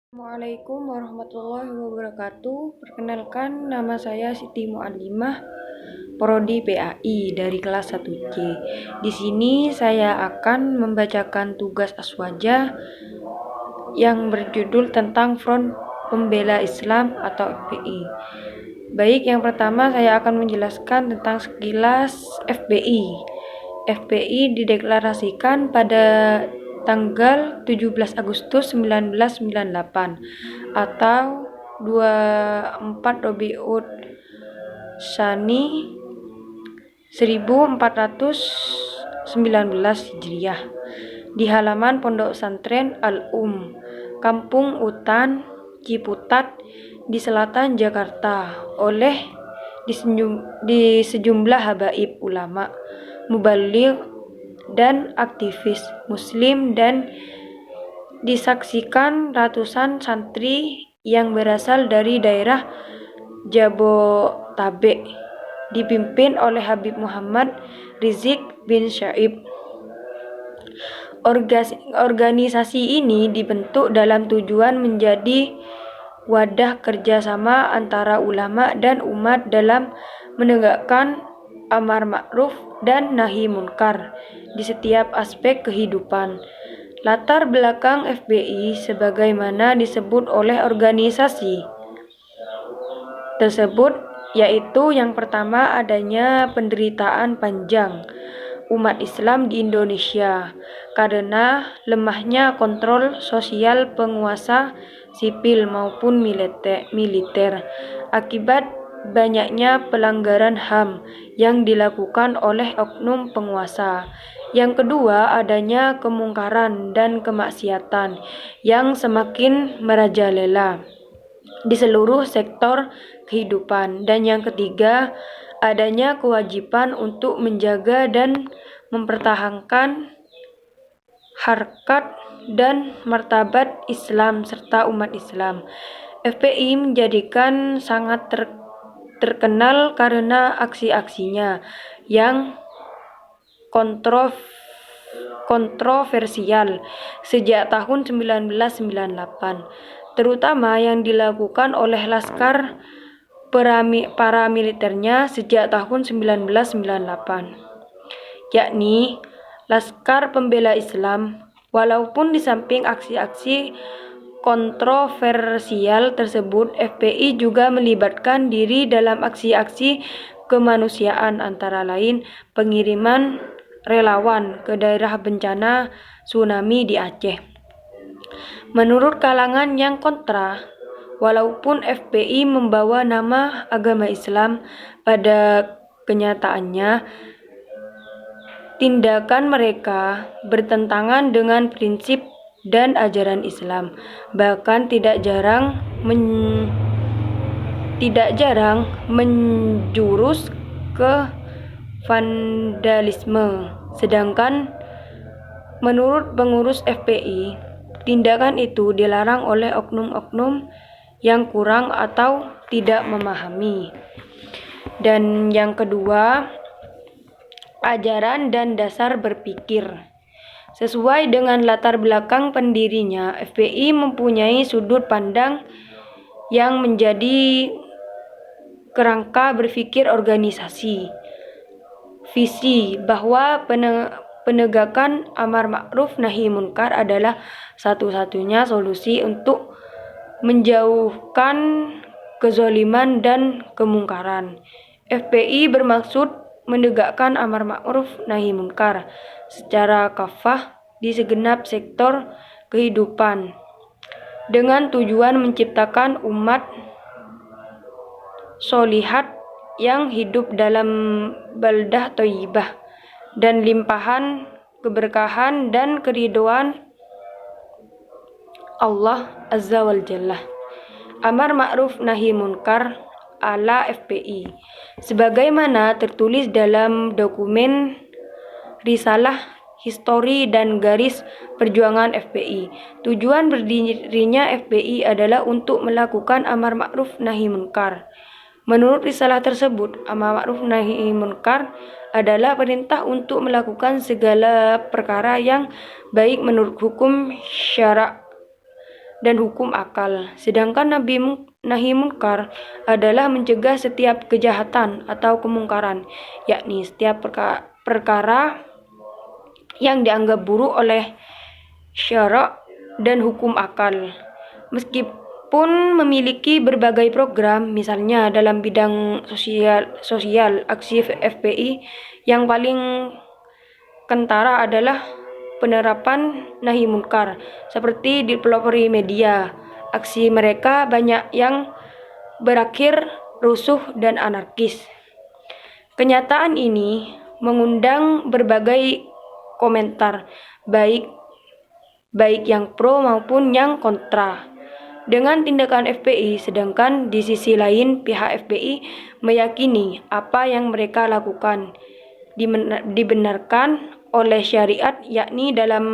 Assalamualaikum warahmatullahi wabarakatuh. Perkenalkan, nama saya Siti Mu'alimah, Prodi PAI dari kelas 1C. Di sini saya akan membacakan tugas Aswaja yang berjudul tentang Front Pembela Islam atau FPI. Baik, yang pertama saya akan menjelaskan tentang sekilas FPI. FPI dideklarasikan pada tanggal 17 Agustus 1998 atau 24 Rabiul Tsani 1419 Hijriah di halaman Pondok Pesantren Al-Um, Kampung Utan, Ciputat di selatan Jakarta di sejumlah habaib ulama, mubaligh dan aktivis muslim dan disaksikan ratusan santri yang berasal dari daerah Jabotabek dipimpin oleh Habib Muhammad Rizik bin Syaib. Organisasi ini dibentuk dalam tujuan menjadi wadah kerjasama antara ulama dan umat dalam menegakkan amar ma'ruf dan nahi munkar di setiap aspek kehidupan. Latar belakang FPI sebagaimana disebut oleh organisasi tersebut yaitu yang pertama adanya penderitaan panjang umat Islam di Indonesia karena lemahnya kontrol sosial penguasa sipil maupun militer akibat banyaknya pelanggaran HAM yang dilakukan oleh oknum penguasa. Yang kedua, adanya kemungkaran dan kemaksiatan yang semakin merajalela di seluruh sektor kehidupan. Dan yang ketiga, adanya kewajiban untuk menjaga dan mempertahankan harkat dan martabat Islam serta umat Islam. FPI menjadikan sangat terkenal karena aksi-aksinya yang kontroversial sejak tahun 1998, terutama yang dilakukan oleh laskar paramiliternya sejak tahun 1998, yakni Laskar Pembela Islam. Walaupun di samping aksi-aksi kontroversial tersebut, FPI juga melibatkan diri dalam aksi-aksi kemanusiaan antara lain pengiriman relawan ke daerah bencana tsunami di Aceh. Menurut kalangan yang kontra, walaupun FPI membawa nama agama Islam, pada kenyataannya tindakan mereka bertentangan dengan prinsip dan ajaran Islam. Bahkan tidak jarang menjurus ke vandalisme. Sedangkan menurut pengurus FPI, tindakan itu dilarang oleh oknum-oknum yang kurang atau tidak memahami. Dan yang kedua, ajaran dan dasar berpikir. Sesuai dengan latar belakang pendirinya, FPI mempunyai sudut pandang yang menjadi kerangka berpikir organisasi. Visi bahwa penegakan amar ma'ruf nahi munkar adalah satu-satunya solusi untuk menjauhkan kezaliman dan kemungkaran. FPI bermaksud menegakkan amar ma'ruf nahi munkar secara kafah di segenap sektor kehidupan dengan tujuan menciptakan umat sholihat yang hidup dalam baldah thayyibah dan limpahan keberkahan dan keridhaan Allah Azza wa Jalla. Amar ma'ruf nahi munkar ala FPI sebagaimana tertulis dalam dokumen Risalah Histori dan Garis Perjuangan FPI. Tujuan berdirinya FPI adalah untuk melakukan amar ma'ruf nahi munkar. Menurut risalah tersebut, amar ma'ruf nahi munkar adalah perintah untuk melakukan segala perkara yang baik menurut hukum syarak dan hukum akal. Sedangkan nahi munkar adalah mencegah setiap kejahatan atau kemungkaran, yakni setiap perkara yang dianggap buruk oleh syarak dan hukum akal. Meskipun memiliki berbagai program, misalnya dalam bidang sosial, aksi FPI yang paling kentara adalah penerapan nahi munkar, seperti dipelopori media. Aksi mereka banyak yang berakhir rusuh dan anarkis. Kenyataan ini mengundang berbagai komentar, baik yang pro maupun yang kontra dengan tindakan FPI, sedangkan di sisi lain pihak FPI meyakini apa yang mereka lakukan dibenarkan oleh syariat, yakni dalam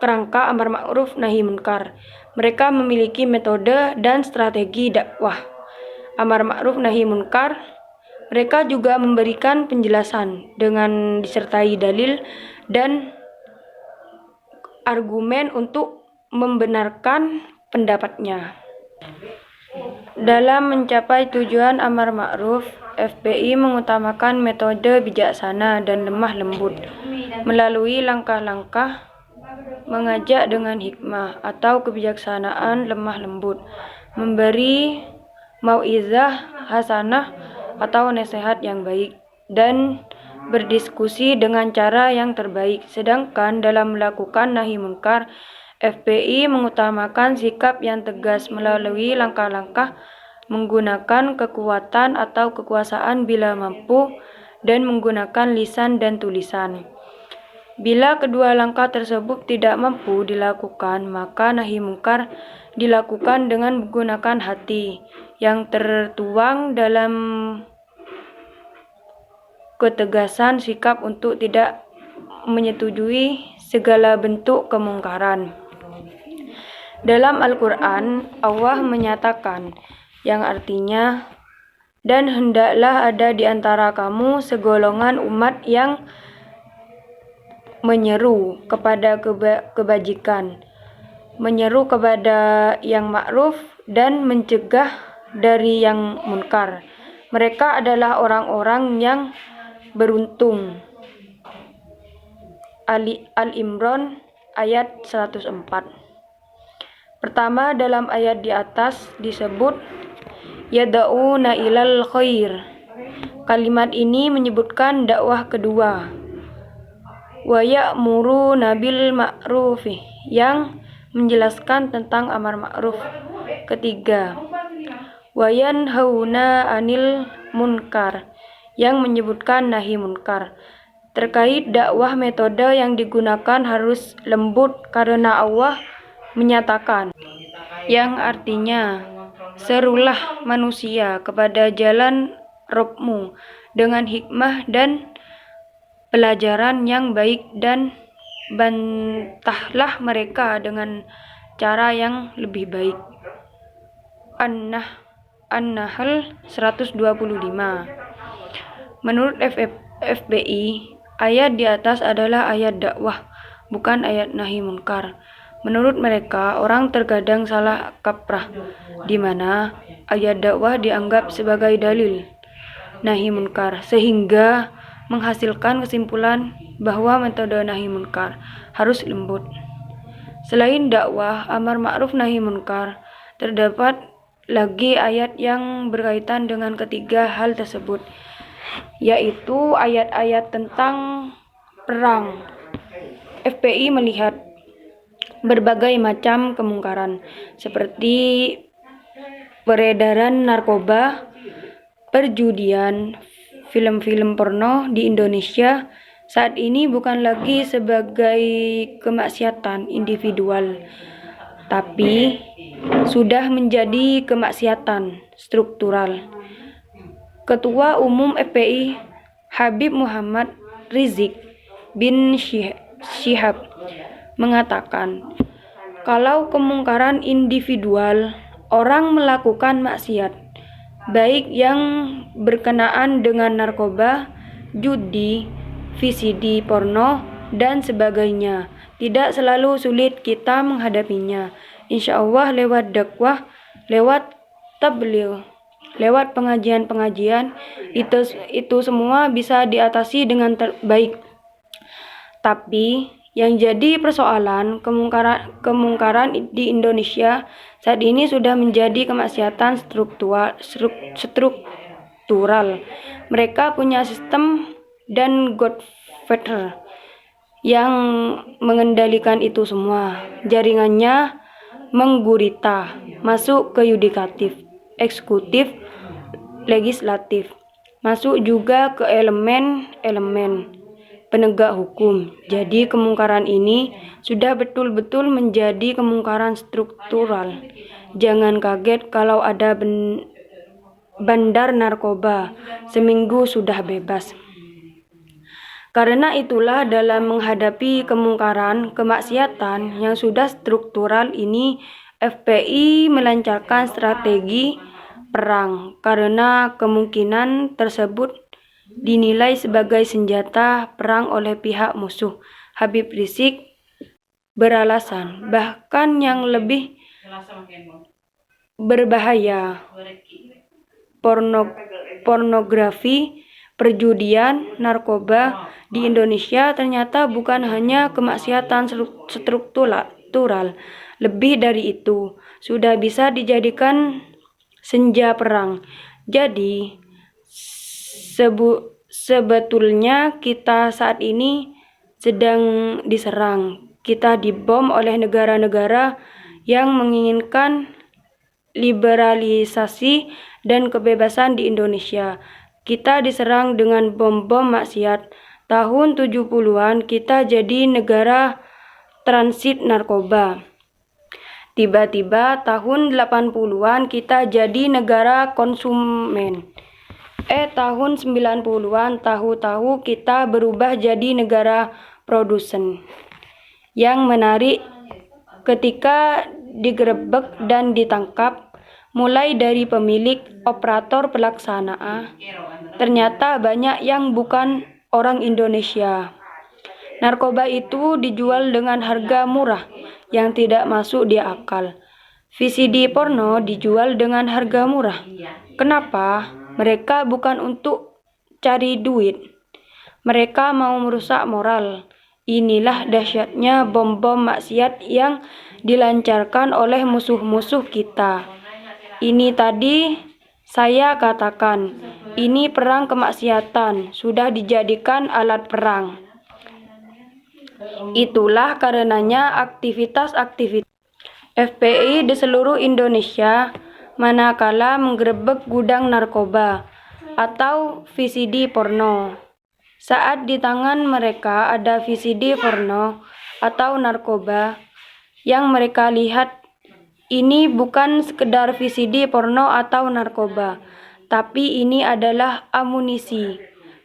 kerangka amar ma'ruf nahi munkar. Mereka memiliki metode dan strategi dakwah amar ma'ruf nahi munkar. Mereka juga memberikan penjelasan dengan disertai dalil dan argumen untuk membenarkan pendapatnya. Dalam mencapai tujuan amar ma'ruf, FPI mengutamakan metode bijaksana dan lemah lembut melalui langkah-langkah mengajak dengan hikmah atau kebijaksanaan lemah lembut, memberi mau'izah hasanah atau nasihat yang baik, dan berdiskusi dengan cara yang terbaik. Sedangkan dalam melakukan nahi munkar, FPI mengutamakan sikap yang tegas melalui langkah-langkah menggunakan kekuatan atau kekuasaan bila mampu, dan menggunakan lisan dan tulisan. Bila kedua langkah tersebut tidak mampu dilakukan, maka nahi munkar dilakukan dengan menggunakan hati yang tertuang dalam ketegasan sikap untuk tidak menyetujui segala bentuk kemungkaran. Dalam Al-Quran, Allah menyatakan, yang artinya, dan hendaklah ada di antara kamu segolongan umat yang menyeru kepada kebajikan, menyeru kepada yang ma'ruf, dan mencegah dari yang munkar. Mereka adalah orang-orang yang beruntung. Al-Imran ayat 104. Pertama, dalam ayat di atas disebut yad'una ilal khair. Kalimat ini menyebutkan dakwah kedua. Wa ya'muruna bil ma'ruf, yang menjelaskan tentang amar ma'ruf. Ketiga, wa yanhauna 'anil munkar, yang menyebutkan nahi munkar. Terkait dakwah, metode yang digunakan harus lembut karena Allah menyatakan, yang artinya, serulah manusia kepada jalan Rabbmu dengan hikmah dan pelajaran yang baik, dan bantahlah mereka dengan cara yang lebih baik. An-Nahl 125. Menurut FPI, ayat di atas adalah ayat dakwah, bukan ayat nahi munkar. Menurut mereka, orang terkadang salah kaprah, di mana ayat dakwah dianggap sebagai dalil nahi munkar, sehingga menghasilkan kesimpulan bahwa metode nahi munkar harus lembut. Selain dakwah amar ma'ruf nahi munkar, terdapat lagi ayat yang berkaitan dengan ketiga hal tersebut, yaitu ayat-ayat tentang perang. FPI melihat berbagai macam kemungkaran seperti peredaran narkoba, perjudian, film-film porno di Indonesia saat ini bukan lagi sebagai kemaksiatan individual, tapi sudah menjadi kemaksiatan struktural. Ketua Umum FPI Habib Muhammad Rizik bin Syihab mengatakan, kalau kemungkaran individual, orang melakukan maksiat, baik yang berkenaan dengan narkoba, judi, VCD, porno, dan sebagainya, tidak selalu sulit kita menghadapinya. insya Allah lewat dakwah, lewat tabligh, lewat pengajian-pengajian, itu semua bisa diatasi dengan baik. Tapi yang jadi persoalan, kemungkaran di Indonesia saat ini sudah menjadi kemaksiatan struktural. Mereka punya sistem dan godfather yang mengendalikan itu semua. Jaringannya menggurita, masuk ke yudikatif, eksekutif, legislatif, masuk juga ke elemen-elemen penegak hukum. Jadi kemungkaran ini sudah betul-betul menjadi kemungkaran struktural. Jangan kaget kalau ada bandar narkoba seminggu sudah bebas. Karena itulah dalam menghadapi kemungkaran, kemaksiatan yang sudah struktural ini, FPI melancarkan strategi perang karena kemungkinan tersebut dinilai sebagai senjata perang oleh pihak musuh. Habib Rizik beralasan, bahkan yang lebih berbahaya, pornografi, perjudian, narkoba di Indonesia ternyata bukan hanya kemaksiatan struktural, lebih dari itu, sudah bisa dijadikan senjata perang. Jadi sebetulnya kita saat ini sedang diserang. Kita dibom oleh negara-negara yang menginginkan liberalisasi dan kebebasan di Indonesia. Kita diserang dengan bom-bom maksiat. Tahun 70-an kita jadi negara transit narkoba. Tiba-tiba tahun 80-an kita jadi negara konsumen. Tahun 90-an tahu-tahu kita berubah jadi negara produsen. Yang menarik ketika digerebek dan ditangkap, mulai dari pemilik, operator, pelaksana, ternyata banyak yang bukan orang Indonesia. Narkoba itu dijual dengan harga murah yang tidak masuk di akal. VCD porno dijual dengan harga murah. Kenapa? Mereka bukan untuk cari duit. Mereka mau merusak moral. Inilah dahsyatnya bom-bom maksiat yang dilancarkan oleh musuh-musuh kita. Ini tadi saya katakan, ini perang kemaksiatan, sudah dijadikan alat perang. Itulah karenanya aktivitas FPI di seluruh Indonesia manakala menggerebek gudang narkoba atau VCD porno. Saat di tangan mereka ada VCD porno atau narkoba, yang mereka lihat ini bukan sekedar VCD porno atau narkoba, tapi ini adalah amunisi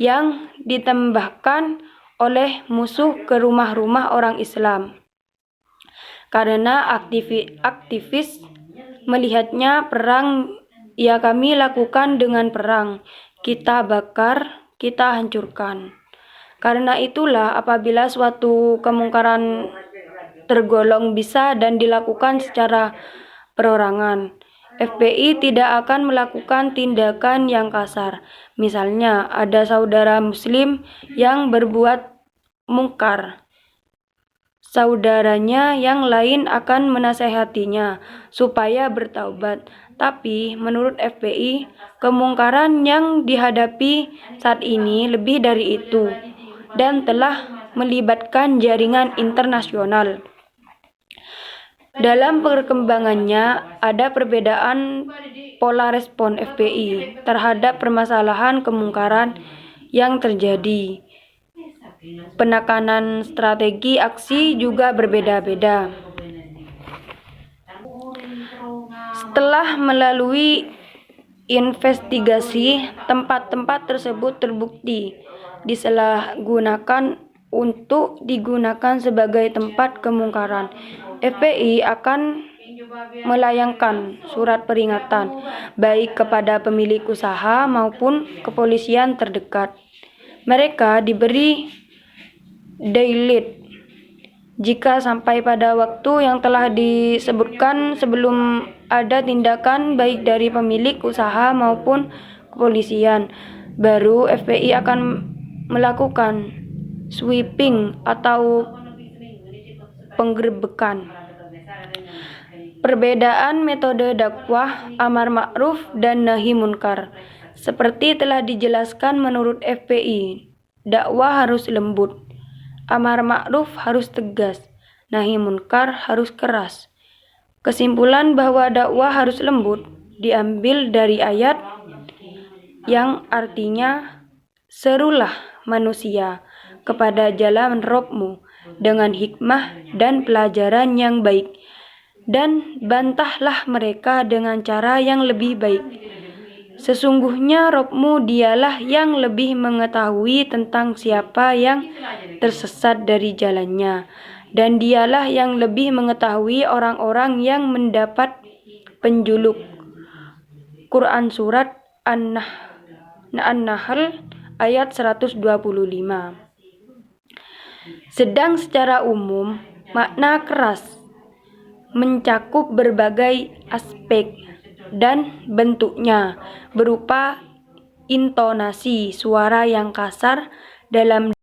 yang ditembakkan oleh musuh ke rumah-rumah orang Islam. Karena aktivis melihatnya perang, ya kami lakukan dengan perang. Kita bakar, kita hancurkan. Karena itulah apabila suatu kemungkaran tergolong bisa dan dilakukan secara perorangan, FPI tidak akan melakukan tindakan yang kasar. Misalnya ada saudara muslim yang berbuat mungkar, saudaranya yang lain akan menasehatinya supaya bertaubat. Tapi menurut FPI, kemungkaran yang dihadapi saat ini lebih dari itu dan telah melibatkan jaringan internasional. Dalam perkembangannya, ada perbedaan pola respon FPI terhadap permasalahan kemungkaran yang terjadi. Penekanan strategi aksi juga berbeda-beda. Setelah melalui investigasi, tempat-tempat tersebut terbukti disalahgunakan untuk digunakan sebagai tempat kemungkaran. FPI akan melayangkan surat peringatan baik kepada pemilik usaha maupun kepolisian terdekat. Mereka diberi daylight jika sampai pada waktu yang telah disebutkan sebelum ada tindakan baik dari pemilik usaha maupun kepolisian, baru FPI akan melakukan sweeping atau penggerebekan. Perbedaan metode dakwah amar ma'ruf dan nahi munkar. Seperti telah dijelaskan menurut FPI, dakwah harus lembut, amar ma'ruf harus tegas, nahi munkar harus keras. Kesimpulan bahwa dakwah harus lembut diambil dari ayat yang artinya, serulah manusia kepada jalan Rabb-mu dengan hikmah dan pelajaran yang baik, dan bantahlah mereka dengan cara yang lebih baik. Sesungguhnya Rabb-mu dialah yang lebih mengetahui tentang siapa yang tersesat dari jalannya, dan dialah yang lebih mengetahui orang-orang yang mendapat penjuluk. Quran Surat An-Nahl ayat 125. Sedang secara umum, makna keras mencakup berbagai aspek dan bentuknya, berupa intonasi suara yang kasar dalam